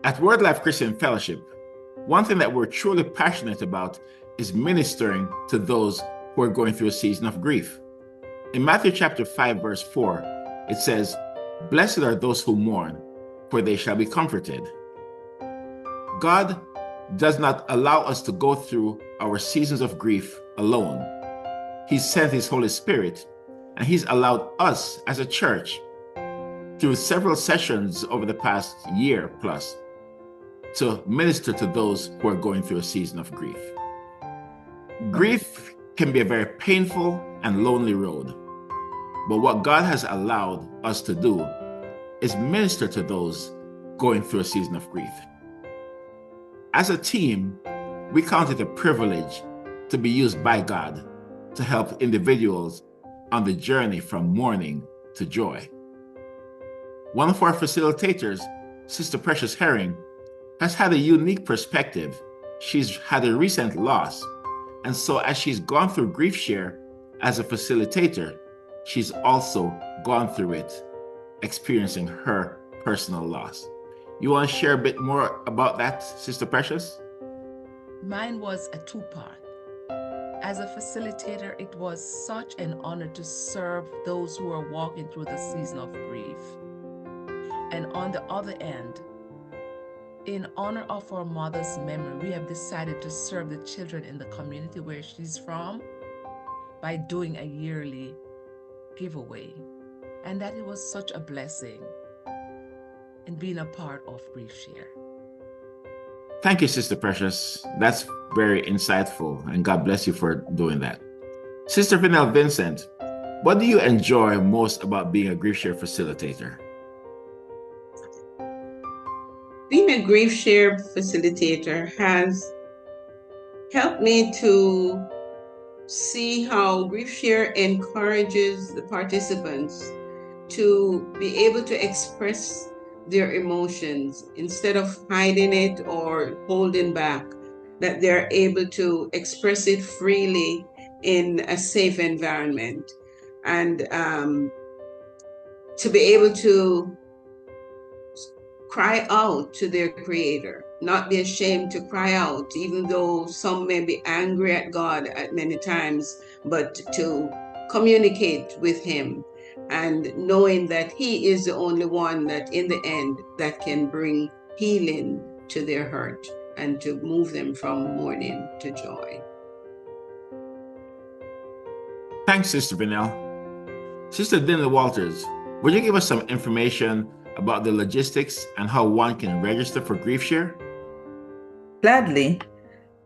At Word Life Christian Fellowship, one thing that we're truly passionate about is ministering to those who are going through a season of grief. In Matthew chapter 5, verse 4, it says, "Blessed are those who mourn, for they shall be comforted." God does not allow us to go through our seasons of grief alone. He sent His Holy Spirit, and He's allowed us as a church, through several sessions over the past year plus, to minister to those who are going through a season of grief. Grief can be a very painful and lonely road, but what God has allowed us to do is minister to those going through a season of grief. As a team, we count it a privilege to be used by God to help individuals on the journey from mourning to joy. One of our facilitators, Sister Precious Herring, has had a unique perspective. She's had a recent loss, and so as she's gone through Griefshare as a facilitator, she's also gone through it, experiencing her personal loss. You want to share a bit more about that, Sister Precious? Mine was a two-part. As a facilitator, it was such an honor to serve those who are walking through the season of grief. And on the other end, in honor of our mother's memory, we have decided to serve the children in the community where she's from by doing a yearly giveaway. And that it was such a blessing in being a part of Griefshare. Thank you, Sister Precious. That's very insightful, and God bless you for doing that. Sister Vanell Vincent, what do you enjoy most about being a Griefshare facilitator? Being a Griefshare facilitator has helped me to see how Griefshare encourages the participants to be able to express their emotions instead of hiding it or holding back, that they're able to express it freely in a safe environment, and to be able to cry out to their Creator, not be ashamed to cry out, even though some may be angry at God at many times, but to communicate with Him, and knowing that He is the only one that in the end that can bring healing to their hurt and to move them from mourning to joy. Thanks, Sister Vanell. Sister Dinah Walters, would you give us some information about the logistics and how one can register for Griefshare? Gladly.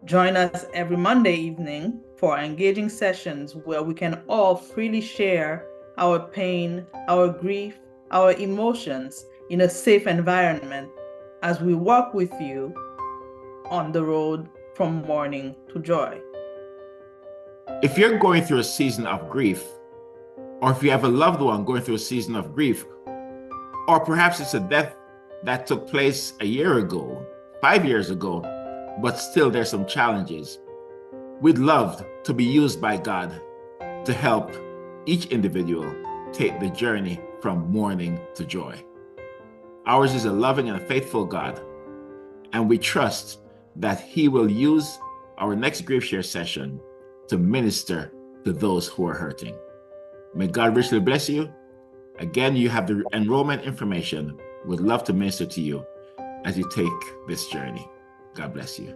Join us every Monday evening for engaging sessions where we can all freely share our pain, our grief, our emotions in a safe environment as we walk with you on the road from mourning to joy. If you're going through a season of grief, or if you have a loved one going through a season of grief, or perhaps it's a death that took place a year ago, 5 years ago, but still there's some challenges, we'd love to be used by God to help each individual take the journey from mourning to joy. Ours is a loving and a faithful God, and we trust that He will use our next Griefshare session to minister to those who are hurting. May God richly bless you. Again, you have the enrollment information. We'd love to minister to you as you take this journey. God bless you.